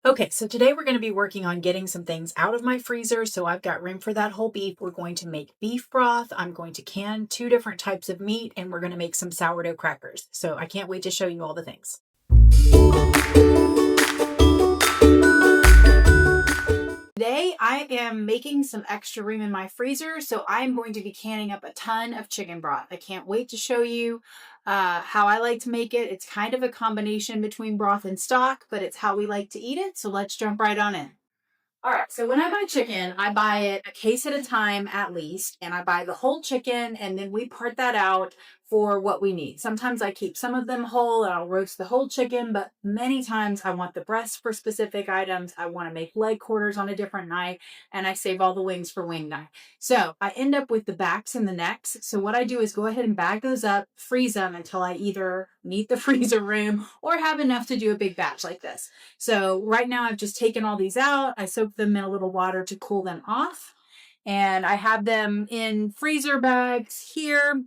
Okay, so today we're going to be working on getting some things out of my freezer. So I've got room for that whole beef. We're going to make beef broth. I'm going to can two different types of meat, and we're going to make some sourdough crackers. So I can't wait to show you all the things. Today I am making some extra room in my freezer, so I'm going to be canning up a ton of chicken broth. I can't wait to show you how I like to make it. It's kind of a combination between broth and stock, but it's how we like to eat it. So let's jump right on in. All right, so when I buy chicken, I buy it a case at a time at least, and I buy the whole chicken, and then we part that out for what we need. Sometimes I keep some of them whole and I'll roast the whole chicken, but many times I want the breast for specific items. I want to make leg quarters on a different night, and I save all the wings for wing night. So I end up with the backs and the necks. So what I do is go ahead and bag those up, freeze them until I either need the freezer room or have enough to do a big batch like this. So right now I've just taken all these out. I soaked them in a little water to cool them off. And I have them in freezer bags here.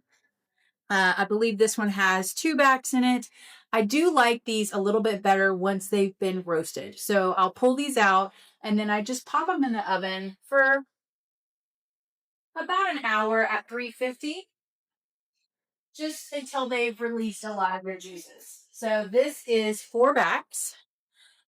I believe this one has 2 backs in it. I do like these a little bit better once they've been roasted. So I'll pull these out and then I just pop them in the oven for about an hour at 350, just until they've released a lot of their juices. So this is 4 backs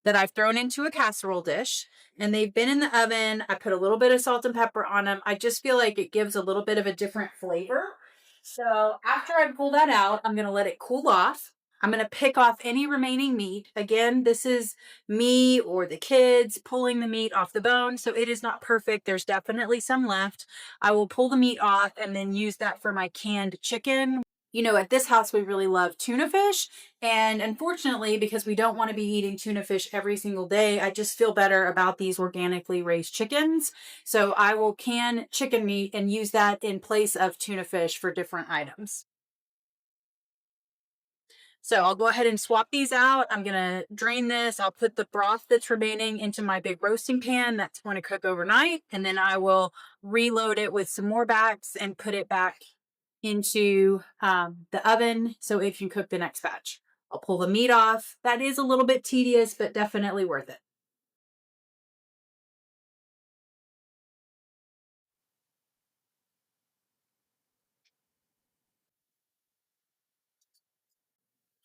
that I've thrown into a casserole dish, and they've been in the oven. I put a little bit of salt and pepper on them. I just feel like it gives a little bit of a different flavor. So after I pull that out, I'm going to let it cool off. I'm going to pick off any remaining meat. Again, this is me or the kids pulling the meat off the bone, so it is not perfect. There's definitely some left. I will pull the meat off and then use that for my canned chicken. You know, at this house, we really love tuna fish. And unfortunately, because we don't want to be eating tuna fish every single day, I just feel better about these organically raised chickens. So I will can chicken meat and use that in place of tuna fish for different items. So I'll go ahead and swap these out. I'm going to drain this. I'll put the broth that's remaining into my big roasting pan. That's going to cook overnight. And then I will reload it with some more backs and put it back into the oven so it can cook the next batch. I'll pull the meat off. That is a little bit tedious, but definitely worth it.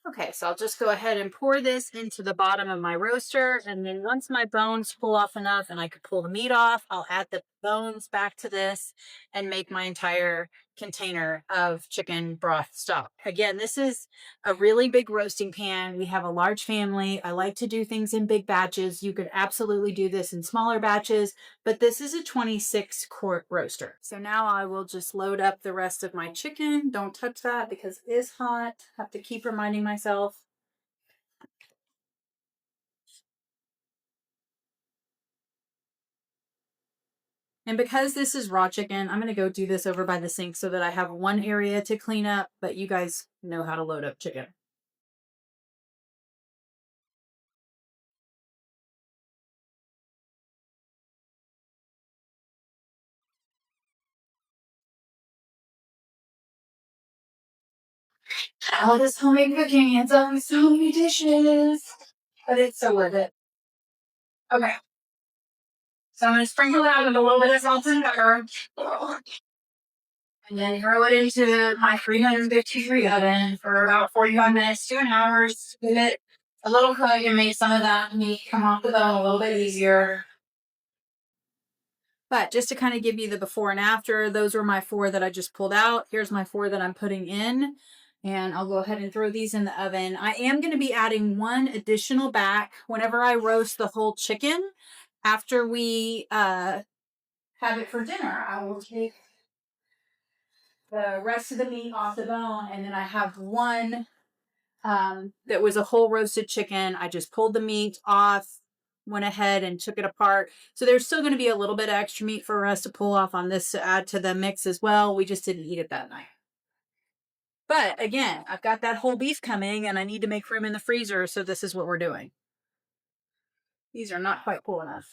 Okay, so I'll just go ahead and pour this into the bottom of my roaster. And then once my bones pull off enough and I could pull the meat off, I'll add the bones back to this and make my entire container of chicken broth stock. Again, this is a really big roasting pan. We have a large family. I like to do things in big batches. You could absolutely do this in smaller batches, but this is a 26-quart roaster. So now I will just load up the rest of my chicken. Don't touch that because it is hot. Have to keep reminding myself. And because this is raw chicken, I'm going to go do this over by the sink so that I have one area to clean up, but you guys know how to load up chicken. All this homemade cooking, it's always so many dishes, but it's so worth it. Okay, so I'm going to sprinkle that with a little bit of salt and pepper, and then throw it into my 350-degree oven for about 45 minutes to an hour. Give it a little cook and make some of that meat come off the bone a little bit easier. But just to kind of give you the before and after, those were my 4 that I just pulled out. Here's my 4 that I'm putting in. And I'll go ahead and throw these in the oven. I am going to be adding 1 additional back whenever I roast the whole chicken. After we have it for dinner, I will take the rest of the meat off the bone. And then I have 1 that was a whole roasted chicken. I just pulled the meat off, went ahead and took it apart. So there's still going to be a little bit of extra meat for us to pull off on this to add to the mix as well. We just didn't eat it that night. But again, I've got that whole beef coming and I need to make room in the freezer. So this is what we're doing. These are not quite cool enough.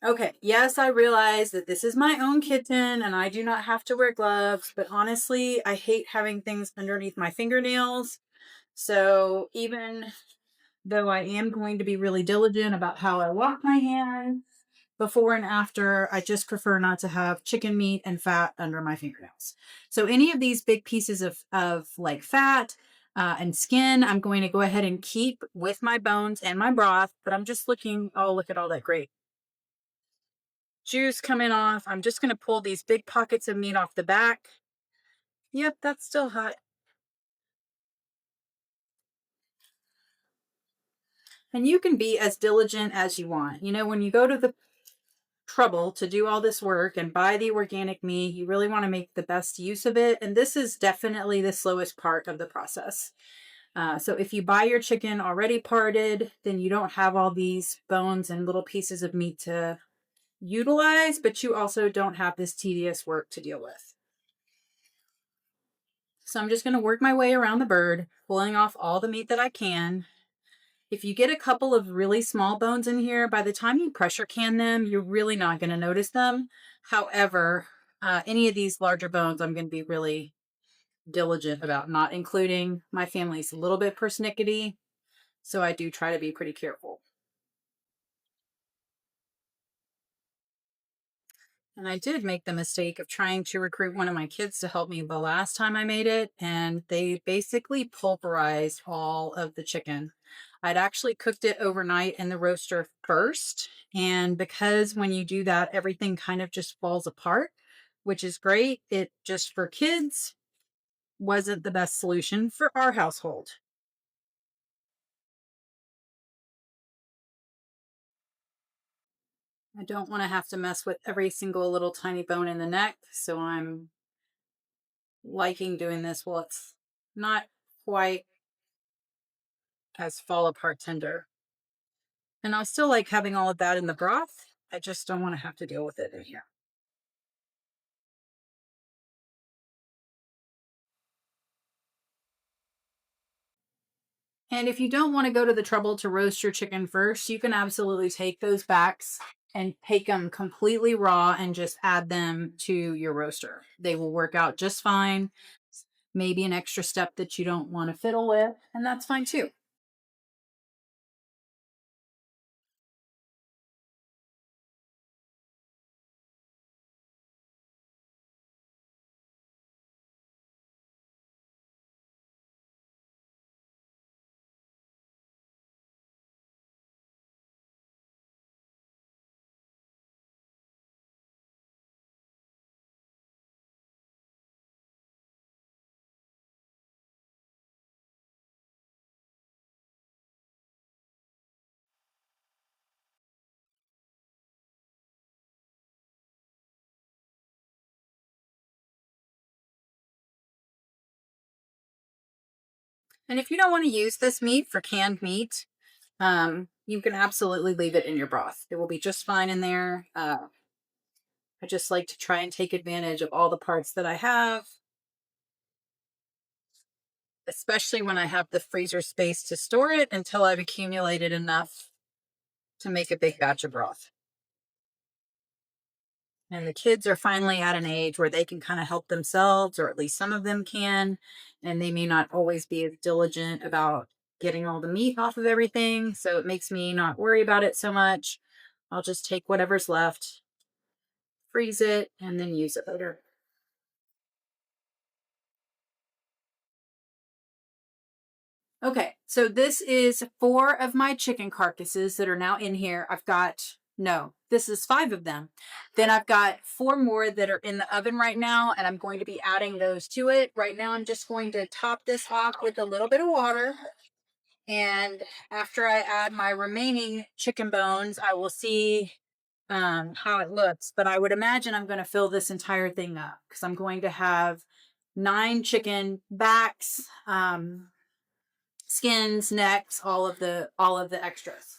Okay, yes, I realize that this is my own kitten and I do not have to wear gloves, but honestly, I hate having things underneath my fingernails. So even though I am going to be really diligent about how I wash my hands before and after. I just prefer not to have chicken meat and fat under my fingernails. So any of these big pieces of like fat and skin, I'm going to go ahead and keep with my bones and my broth, but I'm just looking, oh, look at all that great juice coming off. I'm just going to pull these big pockets of meat off the back. Yep, that's still hot. And you can be as diligent as you want. You know, when you go to the trouble to do all this work and buy the organic meat, you really want to make the best use of it. And this is definitely the slowest part of the process. So if you buy your chicken already parted, then you don't have all these bones and little pieces of meat to utilize, but you also don't have this tedious work to deal with. So I'm just going to work my way around the bird, pulling off all the meat that I can. If you get a couple of really small bones in here, by the time you pressure can them, you're really not going to notice them. However, any of these larger bones, I'm going to be really diligent about not including. My family's a little bit persnickety, so I do try to be pretty careful. And I did make the mistake of trying to recruit one of my kids to help me the last time I made it, and they basically pulverized all of the chicken. I'd actually cooked it overnight in the roaster first, and because when you do that, everything kind of just falls apart, which is great. It just for kids wasn't the best solution for our household. I don't want to have to mess with every single little tiny bone in the neck, so I'm liking doing this while it's not quite as fall apart tender. And I still like having all of that in the broth. I just don't want to have to deal with it in here. And if you don't want to go to the trouble to roast your chicken first, you can absolutely take those backs and take them completely raw and just add them to your roaster. They will work out just fine. Maybe an extra step that you don't want to fiddle with, and that's fine too. And if you don't want to use this meat for canned meat, you can absolutely leave it in your broth. It will be just fine in there. I just like to try and take advantage of all the parts that I have, especially when I have the freezer space to store it until I've accumulated enough to make a big batch of broth. And the kids are finally at an age where they can kind of help themselves, or at least some of them can. And they may not always be as diligent about getting all the meat off of everything. So it makes me not worry about it so much. I'll just take whatever's left, freeze it, and then use it later. Okay, so this is 4 of my chicken carcasses that are now in here. I've got, no, this is 5 of them. Then I've got 4 more that are in the oven right now, and I'm going to be adding those to it. Right now, I'm just going to top this off with a little bit of water. And after I add my remaining chicken bones, I will see how it looks. But I would imagine I'm going to fill this entire thing up because I'm going to have 9 chicken backs, skins, necks, all of the extras.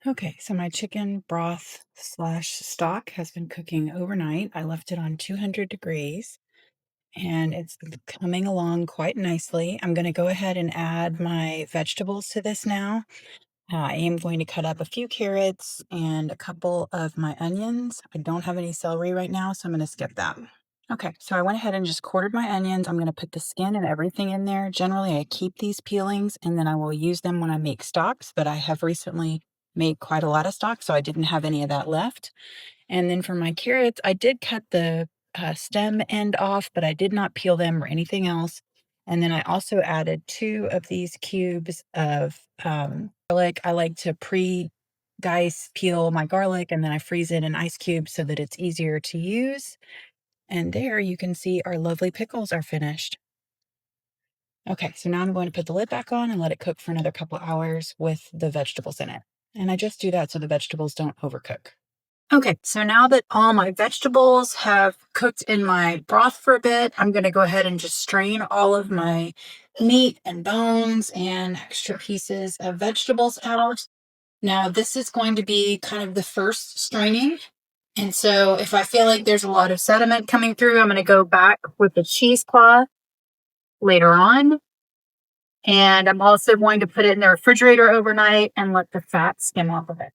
Okay, so my chicken broth slash stock has been cooking overnight. I left it on 200 degrees and it's coming along quite nicely. I'm going to go ahead and add my vegetables to this now. I am going to cut up a few carrots and a couple of my onions. I don't have any celery right now, so I'm going to skip that. Okay, so I went ahead and just quartered my onions. I'm going to put the skin and everything in there. Generally, I keep these peelings and then I will use them when I make stocks, but I have recently made quite a lot of stock, so I didn't have any of that left. And then for my carrots, I did cut the stem end off, but I did not peel them or anything else. And then I also added 2 of these cubes of garlic. I like to pre-dice peel my garlic and then I freeze it in ice cubes so that it's easier to use. And there you can see our lovely pickles are finished. Okay, so now I'm going to put the lid back on and let it cook for another couple hours with the vegetables in it. And I just do that so the vegetables don't overcook. Okay, so now that all my vegetables have cooked in my broth for a bit, I'm going to go ahead and just strain all of my meat and bones and extra pieces of vegetables out. Now, this is going to be kind of the first straining. And so if I feel like there's a lot of sediment coming through, I'm going to go back with the cheesecloth later on. And I'm also going to put it in the refrigerator overnight and let the fat skim off of it.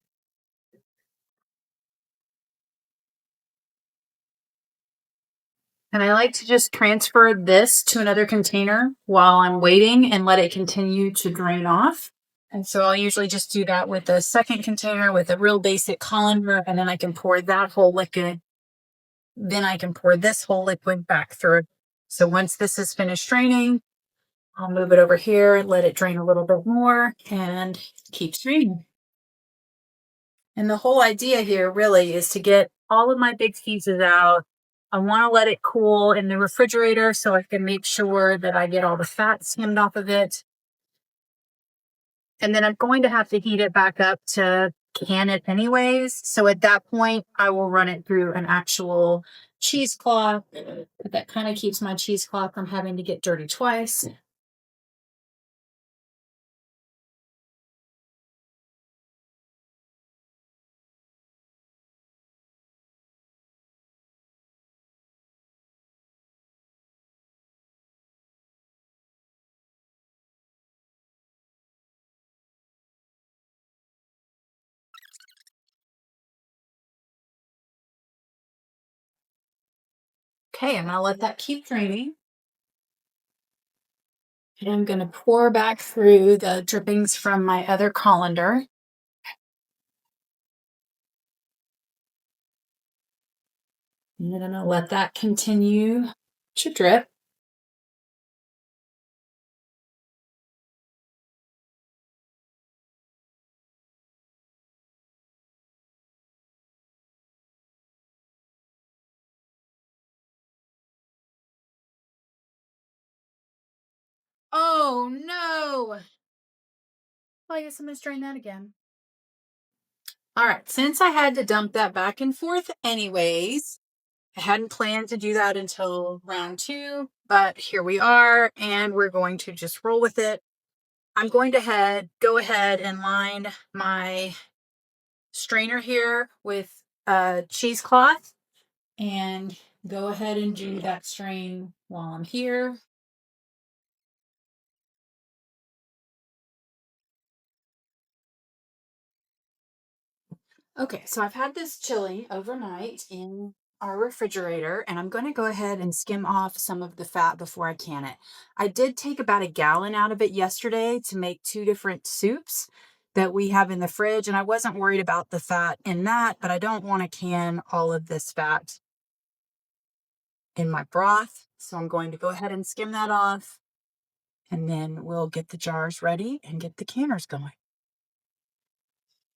And I like to just transfer this to another container while I'm waiting and let it continue to drain off. And so I'll usually just do that with a second container with a real basic colander, and then I can pour that whole liquid. Then I can pour this whole liquid back through. So once this is finished draining, I'll move it over here and let it drain a little bit more and keep straining. And the whole idea here really is to get all of my big pieces out. I want to let it cool in the refrigerator so I can make sure that I get all the fat skimmed off of it. And then I'm going to have to heat it back up to can it anyways. So at that point, I will run it through an actual cheesecloth. That kind of keeps my cheesecloth from having to get dirty twice. Okay, I'm gonna let that keep draining. And I'm gonna pour back through the drippings from my other colander. And then I'm gonna let that continue to drip. Oh no! Well, I guess I'm gonna strain that again. All right, since I had to dump that back and forth anyways, I hadn't planned to do that until round 2, but here we are, and we're going to just roll with it. I'm going to go ahead and line my strainer here with a cheesecloth and go ahead and do that strain while I'm here. Okay, so I've had this chilling overnight in our refrigerator, and I'm going to go ahead and skim off some of the fat before I can it. I did take about a gallon out of it yesterday to make 2 different soups that we have in the fridge, and I wasn't worried about the fat in that, but I don't want to can all of this fat in my broth. So I'm going to go ahead and skim that off, and then we'll get the jars ready and get the canners going.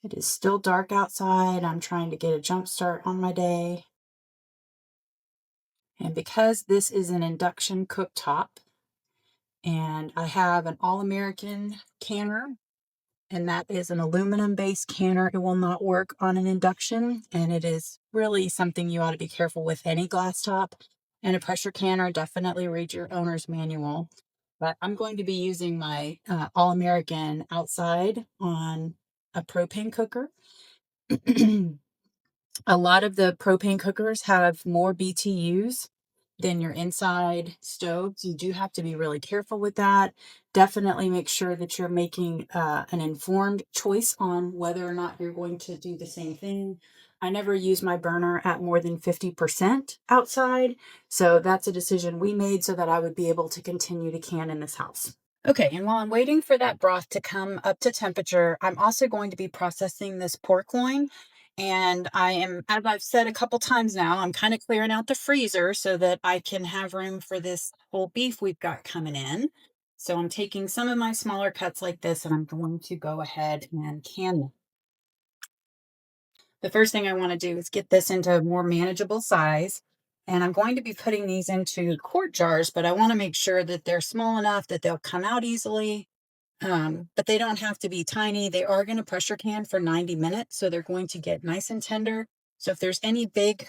It is still dark outside. I'm trying to get a jump start on my day. And because this is an induction cooktop and I have an All-American canner, and that is an aluminum based canner, it will not work on an induction. And it is really something you ought to be careful with any glass top. And a pressure canner, definitely read your owner's manual. But I'm going to be using my All-American outside on a propane cooker. A lot of the propane cookers have more BTUs than your inside stoves. You do have to be really careful with that. Definitely make sure that you're making an informed choice on whether or not you're going to do the same thing. I never use my burner at more than 50% outside. So that's a decision we made so that I would be able to continue to can in this house. Okay, and while I'm waiting for that broth to come up to temperature, I'm also going to be processing this pork loin. And as I've said a couple times now, I'm kind of clearing out the freezer so that I can have room for this whole beef we've got coming in. So I'm taking some of my smaller cuts like this and I'm going to go ahead and can them. The first thing I want to do is get this into a more manageable size. And I'm going to be putting these into quart jars, but I want to make sure that they're small enough that they'll come out easily. But they don't have to be tiny. They are going to pressure can for 90 minutes, so they're going to get nice and tender. So if there's any big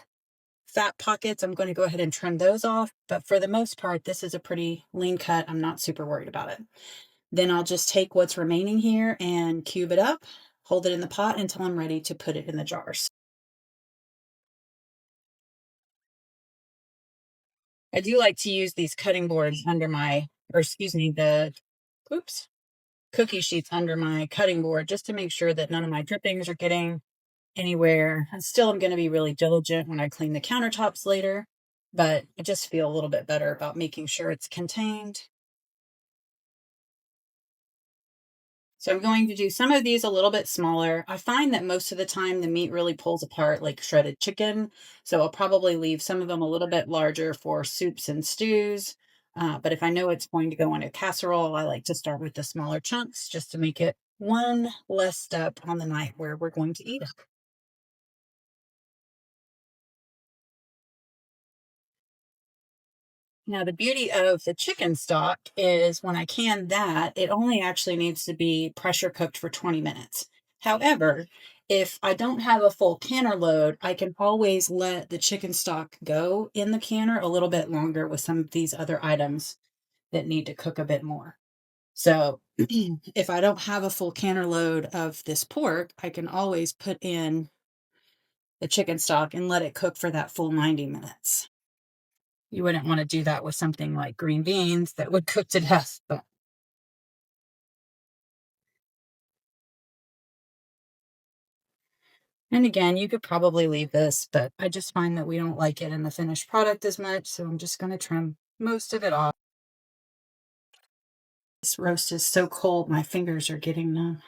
fat pockets, I'm going to go ahead and trim those off. But for the most part, this is a pretty lean cut. I'm not super worried about it. Then I'll just take what's remaining here and cube it up, hold it in the pot until I'm ready to put it in the jars. I do like to use these cutting boards under my, or excuse me, oops, cookie sheets under my cutting board just to make sure that none of my drippings are getting anywhere. I still am going to be really diligent when I clean the countertops later, but I just feel a little bit better about making sure it's contained. So I'm going to do some of these a little bit smaller. I find that most of the time the meat really pulls apart like shredded chicken. So I'll probably leave some of them a little bit larger for soups and stews. But if I know it's going to go in a casserole, I like to start with the smaller chunks just to make it one less step on the night where we're going to eat it. Now, the beauty of the chicken stock is when I can that, it only actually needs to be pressure cooked for 20 minutes. However, if I don't have a full canner load, I can always let the chicken stock go in the canner a little bit longer with some of these other items that need to cook a bit more. So if I don't have a full canner load of this pork, I can always put in the chicken stock and let it cook for that full 90 minutes. You wouldn't want to do that with something like green beans that would cook to death. But and again, you could probably leave this, but I just find that we don't like it in the finished product as much, so I'm just going to trim most of it off. This roast is so cold, my fingers are getting numb.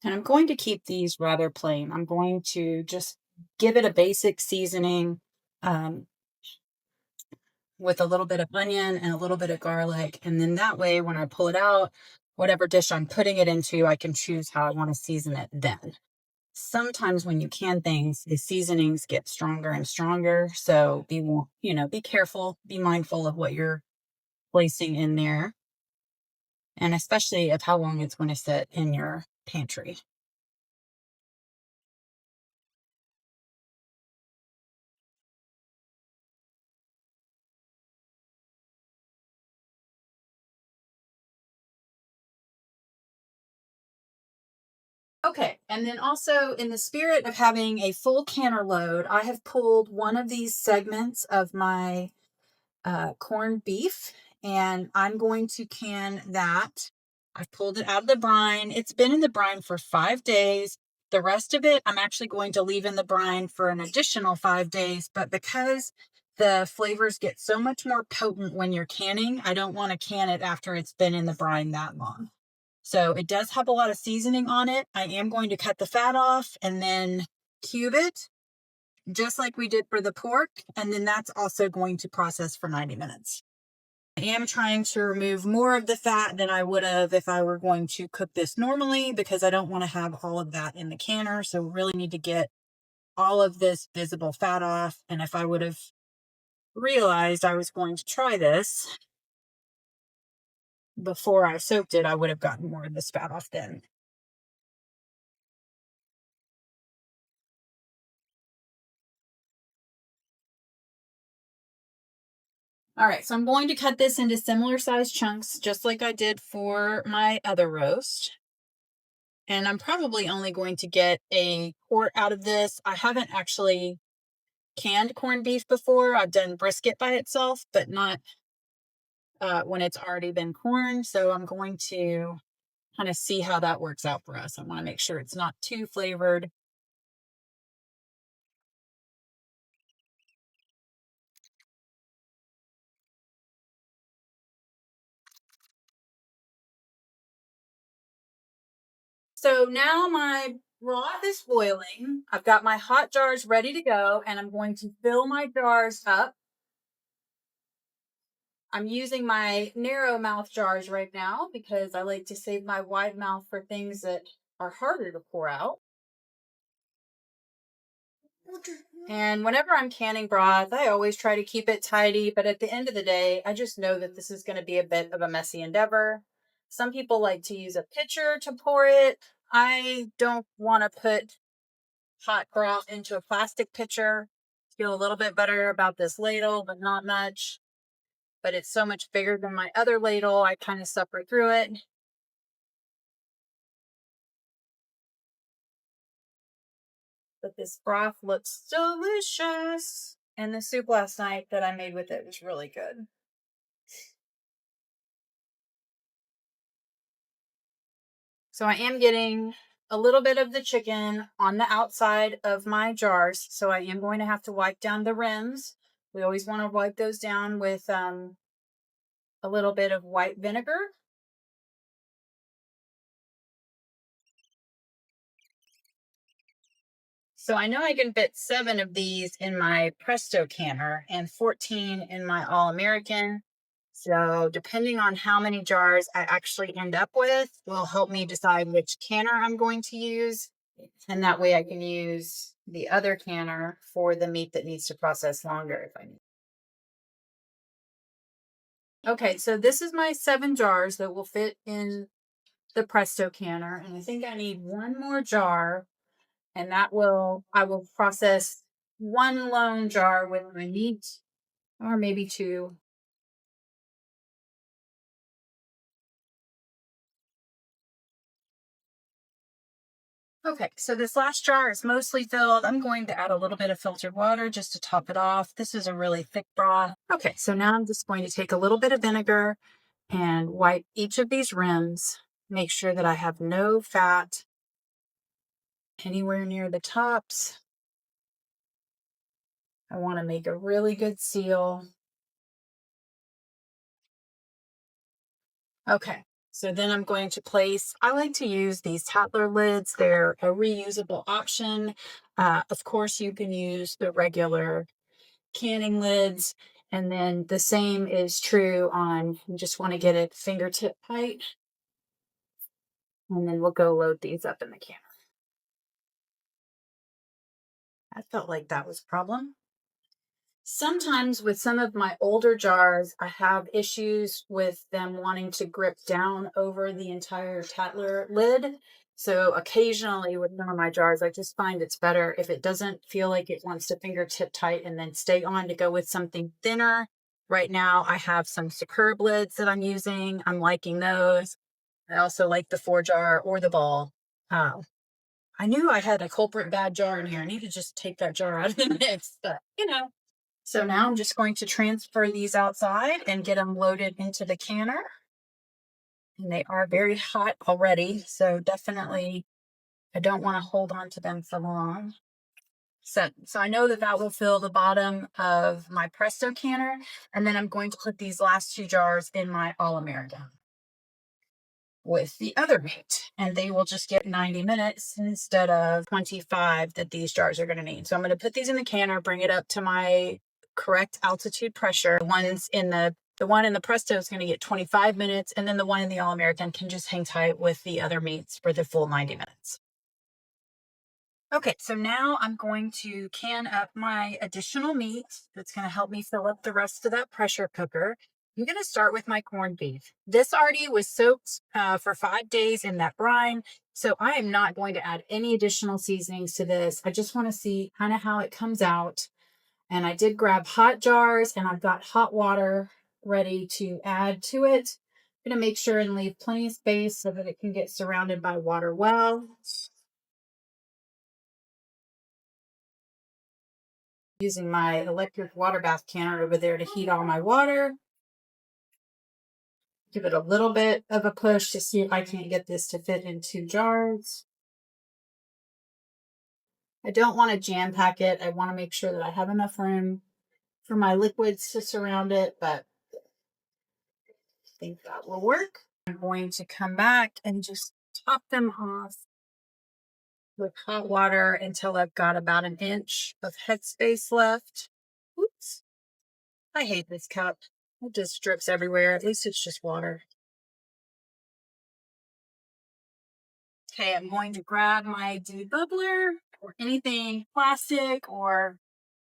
And I'm going to keep these rather plain. I'm going to just give it a basic seasoning. Um, with a little bit of onion and a little bit of garlic. And then that way, when I pull it out, whatever dish I'm putting it into, I can choose how I want to season it then. Sometimes when you can things, the seasonings get stronger and stronger. So be careful, be mindful of what you're placing in there, and especially of how long it's going to sit in your pantry. Okay, and then also in the spirit of having a full canner load, I have pulled one of these segments of my corned beef, and I'm going to can that. I've pulled it out of the brine. It's been in the brine for 5 days. The rest of it, I'm actually going to leave in the brine for an additional 5 days, but because the flavors get so much more potent when you're canning, I don't want to can it after it's been in the brine that long. So it does have a lot of seasoning on it. I am going to cut the fat off and then cube it just like we did for the pork. And then that's also going to process for 90 minutes. I am trying to remove more of the fat than I would have if I were going to cook this normally because I don't want to have all of that in the canner. So we really need to get all of this visible fat off. And if I would have realized I was going to try this before I soaked it, I would have gotten more of this fat off then. All right, so I'm going to cut this into similar size chunks, just like I did for my other roast. And I'm probably only going to get a quart out of this. I haven't actually canned corned beef before. I've done brisket by itself, but not when it's already been corned. So I'm going to kind of see how that works out for us. I want to make sure it's not too flavored. So now my broth is boiling. I've got my hot jars ready to go, and I'm going to fill my jars up. I'm using my narrow mouth jars right now because I like to save my wide mouth for things that are harder to pour out. And whenever I'm canning broth, I always try to keep it tidy, but at the end of the day, I just know that this is going to be a bit of a messy endeavor. Some people like to use a pitcher to pour it. I don't want to put hot broth into a plastic pitcher. Feel a little bit better about this ladle, but not much. But it's so much bigger than my other ladle, I kind of suffer through it. But this broth looks delicious. And the soup last night that I made with it was really good. So I am getting a little bit of the chicken on the outside of my jars. So I am going to have to wipe down the rims. We always want to wipe those down with a little bit of white vinegar. So I know I can fit 7 of these in my Presto canner and 14 in my All-American. So depending on how many jars I actually end up with will help me decide which canner I'm going to use. And that way I can use the other canner for the meat that needs to process longer if I need. Okay, so this is my 7 jars that will fit in the Presto canner. And I think I need one more jar, and I will process one lone jar with my meat, or maybe 2. Okay, so this last jar is mostly filled. I'm going to add a little bit of filtered water just to top it off. This is a really thick broth. Okay, so now I'm just going to take a little bit of vinegar and wipe each of these rims. Make sure that I have no fat anywhere near the tops. I want to make a really good seal. Okay, so then I'm going to place, I like to use these Tatler lids. They're a reusable option. Of course, you can use the regular canning lids. And then the same is true on, you just want to get it fingertip tight. And then we'll go load these up in the canner. I felt like that was a problem. Sometimes with some of my older jars, I have issues with them wanting to grip down over the entire Tatler lid. So occasionally with some of my jars, I just find it's better if it doesn't feel like it wants to fingertip tight and then stay on to go with something thinner. Right now, I have some Superb lids that I'm using. I'm liking those. I also like the 4-jar or the ball. Uh, I knew I had a culprit bad jar in here. I need to just take that jar out of the mix, but you know. So now I'm just going to transfer these outside and get them loaded into the canner. And they are very hot already, so definitely I don't want to hold on to them for long. So I know that that will fill the bottom of my Presto canner, and then I'm going to put these last 2 jars in my All-American with the other meat, and they will just get 90 minutes instead of 25 that these jars are going to need. So I'm going to put these in the canner, bring it up to my correct altitude pressure. The one in the Presto is going to get 25 minutes, and then the one in the All-American can just hang tight with the other meats for the full 90 minutes. Okay, so now I'm going to can up my additional meat that's going to help me fill up the rest of that pressure cooker. I'm going to start with my corned beef. This already was soaked for 5 days in that brine, so I am not going to add any additional seasonings to this. I just want to see kind of how it comes out. And I did grab hot jars, and I've got hot water ready to add to it. I'm going to make sure and leave plenty of space so that it can get surrounded by water well. Using my electric water bath canner over there to heat all my water. Give it a little bit of a push to see if I can't get this to fit in 2 jars. I don't want to jam pack it. I want to make sure that I have enough room for my liquids to surround it, but I think that will work. I'm going to come back and just top them off with hot water until I've got about an inch of headspace left. Oops. I hate this cup. It just drips everywhere. At least it's just water. Okay, I'm going to grab my debubbler or anything plastic or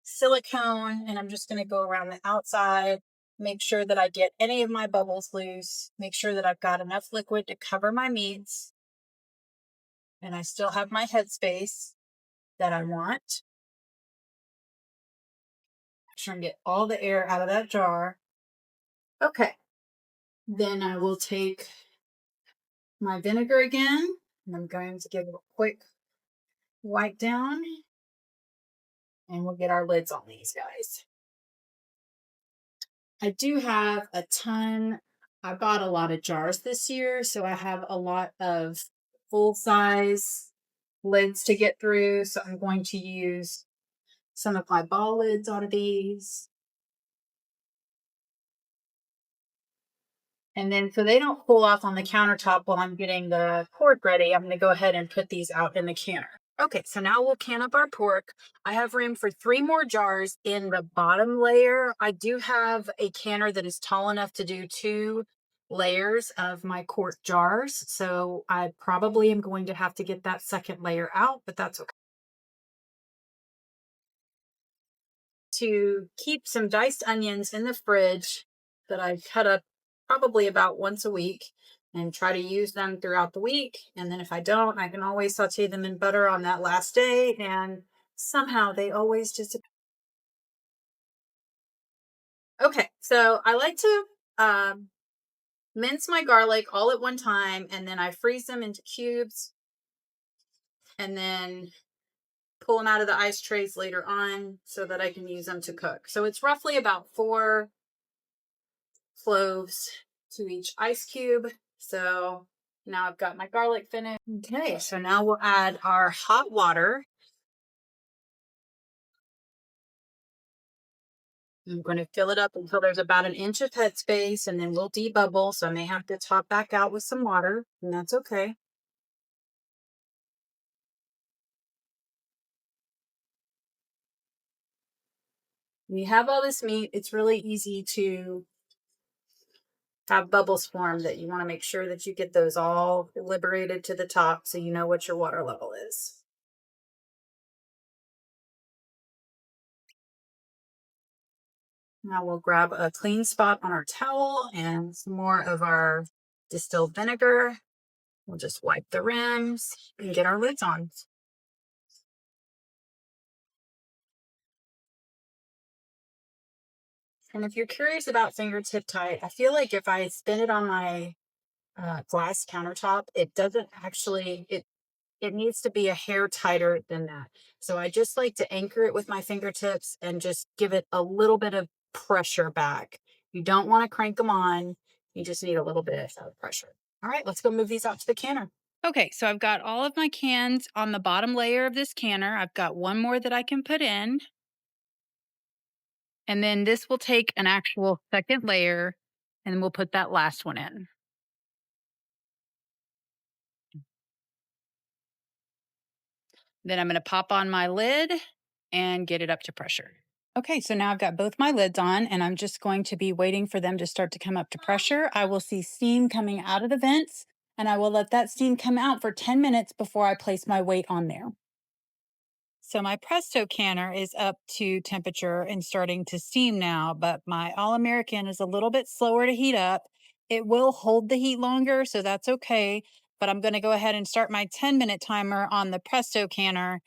silicone, and I'm just going to go around the outside, make sure that I get any of my bubbles loose, make sure that I've got enough liquid to cover my meats, and I still have my headspace that I want. Make sure and get all the air out of that jar. Okay, then I will take my vinegar again, and I'm going to give it a quick wipe down, and we'll get our lids on these guys. I do have a ton. I bought a lot of jars this year, so I have a lot of full size lids to get through. So I'm going to use some of my ball lids out of these. And then so they don't pull off on the countertop while I'm getting the pork ready, I'm going to go ahead and put these out in the canner. Okay, so now we'll can up our pork. I have room for 3 more jars in the bottom layer. I do have a canner that is tall enough to do 2 layers of my quart jars. So I probably am going to have to get that second layer out, but that's okay. To keep some diced onions in the fridge that I cut up probably about once a week and try to use them throughout the week. And then if I don't, I can always saute them in butter on that last day, and somehow they always just. Okay, so I like to mince my garlic all at one time, and then I freeze them into cubes and then pull them out of the ice trays later on so that I can use them to cook. So it's roughly about 4 cloves to each ice cube. So now I've got my garlic finished. Okay, so now we'll add our hot water. I'm going to fill it up until there's about an inch of headspace, and then we'll debubble. So I may have to top back out with some water, and that's okay. When you have all this meat, it's really easy to have bubbles form that you want to make sure that you get those all liberated to the top so you know what your water level is. Now we'll grab a clean spot on our towel and some more of our distilled vinegar. We'll just wipe the rims and get our lids on. And if you're curious about fingertip tight, I feel like if I spin it on my glass countertop, it doesn't actually, it needs to be a hair tighter than that. So I just like to anchor it with my fingertips and just give it a little bit of pressure back. You don't want to crank them on. You just need a little bit of pressure. All right, let's go move these out to the canner. Okay, so I've got all of my cans on the bottom layer of this canner. I've got one more that I can put in. And then this will take an actual second layer, and we'll put that last one in. Then I'm going to pop on my lid and get it up to pressure. Okay, so now I've got both my lids on, and I'm just going to be waiting for them to start to come up to pressure. I will see steam coming out of the vents, and I will let that steam come out for 10 minutes before I place my weight on there. So my Presto canner is up to temperature and starting to steam now, but my All-American is a little bit slower to heat up. It will hold the heat longer, so that's okay. But I'm going to go ahead and start my 10-minute timer on the Presto canner,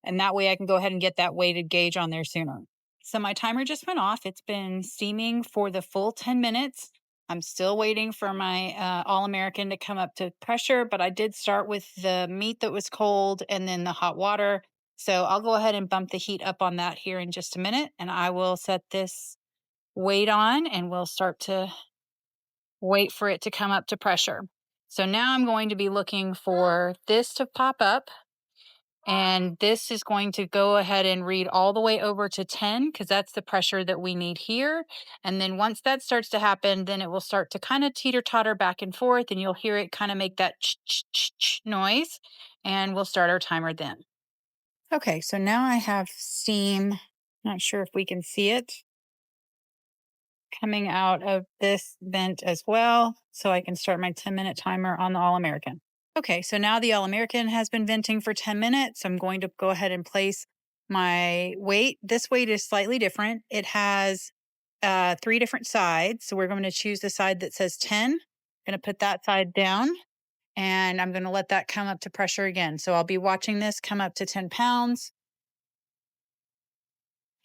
and that way I can go ahead and get that weighted gauge on there sooner. So my timer just went off. It's been steaming for the full 10 minutes. I'm still waiting for my All-American to come up to pressure, but I did start with the meat that was cold and then the hot water. So I'll go ahead and bump the heat up on that here in just a minute, and I will set this weight on and we'll start to wait for it to come up to pressure. So now I'm going to be looking for this to pop up, and this is going to go ahead and read all the way over to 10 because that's the pressure that we need here. And then once that starts to happen, then it will start to kind of teeter totter back and forth, and you'll hear it kind of make that ch noise, and we'll start our timer then. Okay, so now I have steam. Not sure if we can see it coming out of this vent as well. So I can start my 10-minute timer on the All-American. Okay, so now the All-American has been venting for 10 minutes. I'm going to go ahead and place my weight. This weight is slightly different. It has 3 different sides. So we're going to choose the side that says 10. I'm going to put that side down, and I'm going to let that come up to pressure again. So I'll be watching this come up to 10 pounds.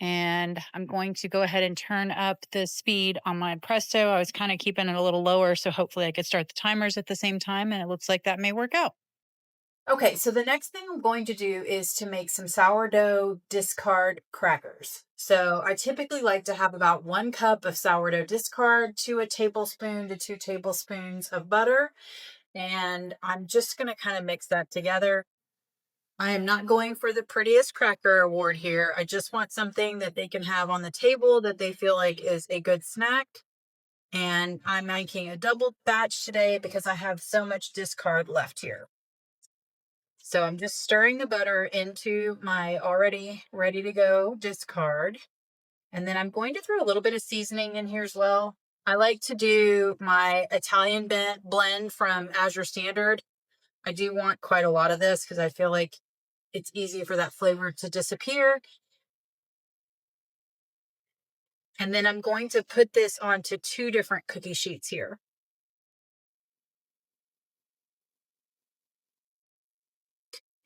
And I'm going to go ahead and turn up the speed on my Presto. I was kind of keeping it a little lower, so hopefully I could start the timers at the same time, and it looks like that may work out. Okay, so the next thing I'm going to do is to make some sourdough discard crackers. So I typically like to have about 1 cup of sourdough discard to a tablespoon to 2 tablespoons of butter. And I'm just going to kind of mix that together. I am not going for the prettiest cracker award here. I just want something that they can have on the table that they feel like is a good snack. And I'm making a double batch today because I have so much discard left here. So I'm just stirring the butter into my already ready to go discard. And then I'm going to throw a little bit of seasoning in here as well. I like to do my Italian blend from Azure Standard. I do want quite a lot of this because I feel like it's easy for that flavor to disappear. And then I'm going to put this onto 2 different cookie sheets here.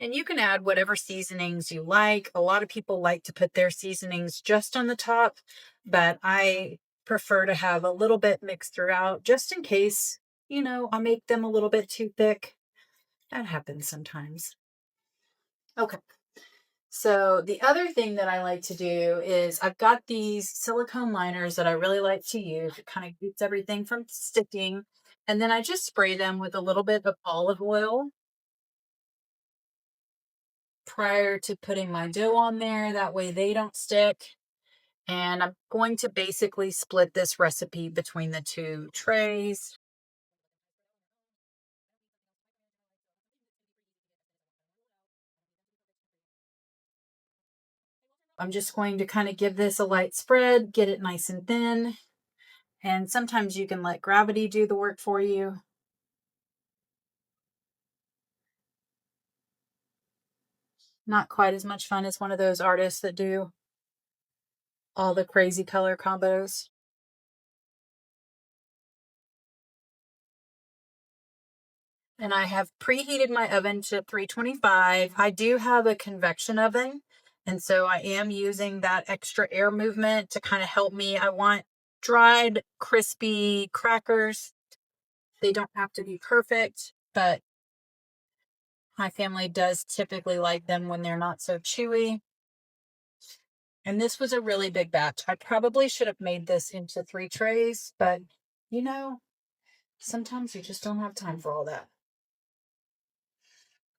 And you can add whatever seasonings you like. A lot of people like to put their seasonings just on the top, but I prefer to have a little bit mixed throughout just in case, I make them a little bit too thick. That happens sometimes. Okay. So the other thing that I like to do is I've got these silicone liners that I really like to use. It kind of keeps everything from sticking. And then I just spray them with a little bit of olive oil prior to putting my dough on there. That way they don't stick. And I'm going to basically split this recipe between the 2 trays. I'm just going to kind of give this a light spread, get it nice and thin. And sometimes you can let gravity do the work for you. Not quite as much fun as one of those artists that do all the crazy color combos. And I have preheated my oven to 325. I do have a convection oven, and so I am using that extra air movement to kind of help me. I want dried, crispy crackers. They don't have to be perfect, but my family does typically like them when they're not so chewy. And this was a really big batch. I probably should have made this into 3 trays, but sometimes you just don't have time for all that.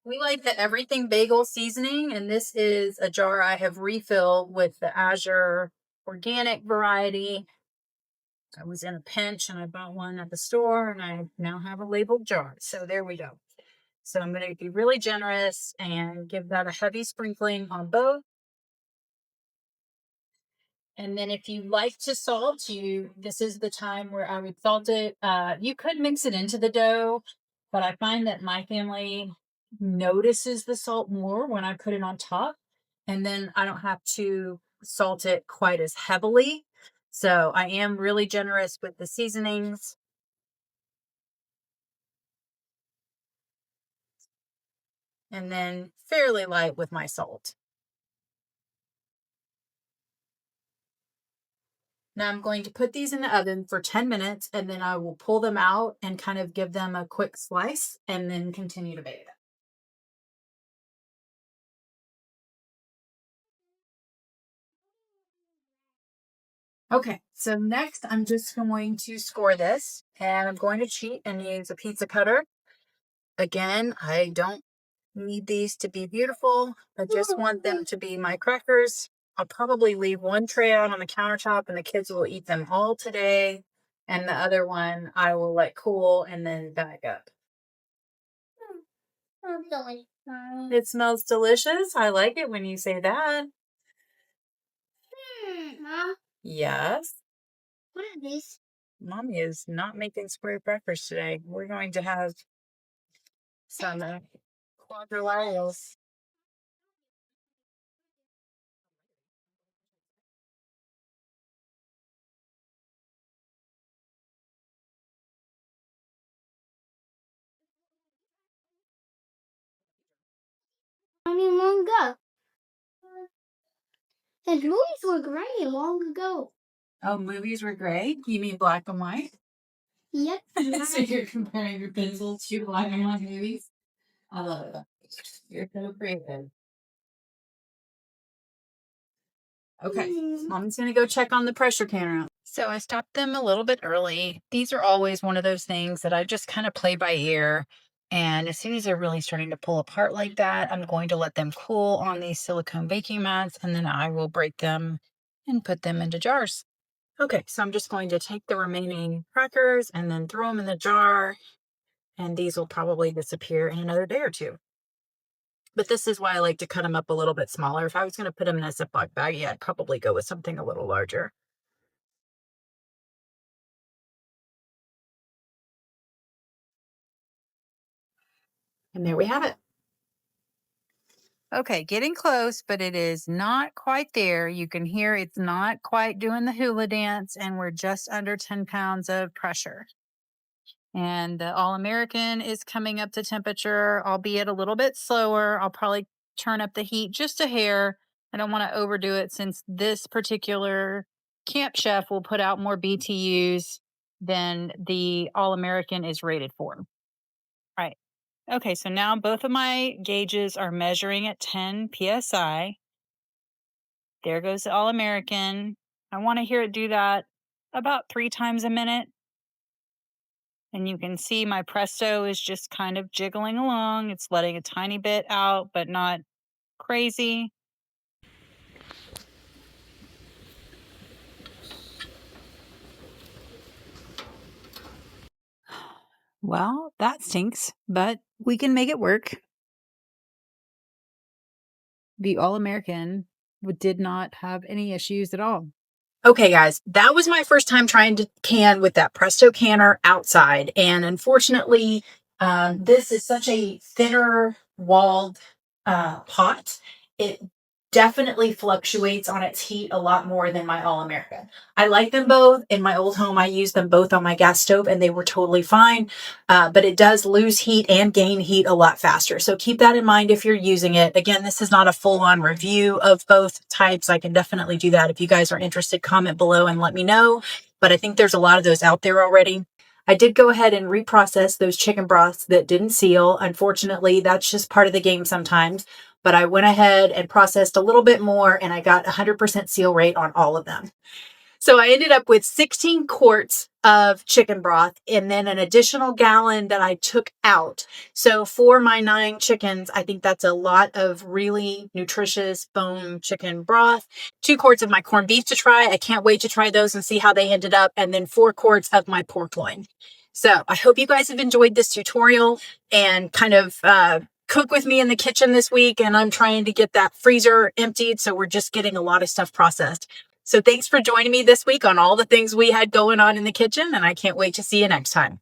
We like the everything bagel seasoning, and this is a jar I have refilled with the Azure organic variety. I was in a pinch and I bought one at the store, and I now have a labeled jar. So there we go. So I'm going to be really generous and give that a heavy sprinkling on both. And then if you like to salt, this is the time where I would salt it. You could mix it into the dough, but I find that my family notices the salt more when I put it on top. And then I don't have to salt it quite as heavily. So I am really generous with the seasonings. And then fairly light with my salt. Now I'm going to put these in the oven for 10 minutes and then I will pull them out and kind of give them a quick slice and then continue to bake them. Okay, so next I'm just going to score this and I'm going to cheat and use a pizza cutter. Again, I don't need these to be beautiful. I just want them to be my crackers. I'll probably leave one tray out on the countertop and the kids will eat them all today. And the other one I will let cool and then bag up. It smells delicious. I like it when you say that. Mom, Yes. what are these? Mommy is not making square breakfast today. We're going to have some quadrilaterals. Mommy, long ago. The movies were great long ago. Oh, movies were great? You mean black and white? Yep. So you're comparing your pencils to black and white movies? I love it. You're so creative. Okay, Mom's gonna go check on the pressure canner. So I stopped them a little bit early. These are always one of those things that I just kind of play by ear. And as soon as they're really starting to pull apart like that, I'm going to let them cool on these silicone baking mats and then I will break them and put them into jars. Okay, so I'm just going to take the remaining crackers and then throw them in the jar. And these will probably disappear in another day or two. But this is why I like to cut them up a little bit smaller. If I was going to put them in a Ziploc baggie, I'd probably go with something a little larger. And there we have it. Okay, getting close, but it is not quite there. You can hear it's not quite doing the hula dance, and we're just under 10 pounds of pressure. And the All-American is coming up to temperature, albeit a little bit slower. I'll probably turn up the heat just a hair. I don't want to overdo it since this particular Camp Chef will put out more BTUs than the All-American is rated for. Right. Okay, so now both of my gauges are measuring at 10 psi. There goes the All-American. I want to hear it do that about 3 times a minute. And you can see my Presto is just kind of jiggling along. It's letting a tiny bit out, but not crazy. Well, that stinks, but we can make it work. The All-American did not have any issues at all. Okay, guys, that was my first time trying to can with that Presto canner outside. And unfortunately, this is such a thinner walled pot. It definitely fluctuates on its heat a lot more than my All-American. I like them both. In my old home, I used them both on my gas stove and they were totally fine. But it does lose heat and gain heat a lot faster. So keep that in mind if you're using it. Again, this is not a full-on review of both types. I can definitely do that. If you guys are interested, comment below and let me know. But I think there's a lot of those out there already. I did go ahead and reprocess those chicken broths that didn't seal. Unfortunately, that's just part of the game sometimes. But I went ahead and processed a little bit more and I got 100% seal rate on all of them. So I ended up with 16 quarts of chicken broth and then an additional gallon that I took out. So for my 9 chickens, I think that's a lot of really nutritious bone chicken broth. 2 quarts of my corned beef to try. I can't wait to try those and see how they ended up. And then 4 quarts of my pork loin. So I hope you guys have enjoyed this tutorial and kind of cook with me in the kitchen this week. And I'm trying to get that freezer emptied. So we're just getting a lot of stuff processed. So thanks for joining me this week on all the things we had going on in the kitchen, and I can't wait to see you next time.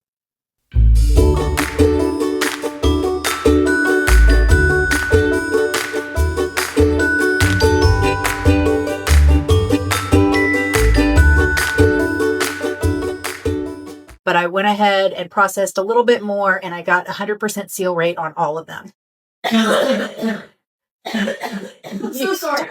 But I went ahead and processed a little bit more, and I got 100% seal rate on all of them. I'm so sorry.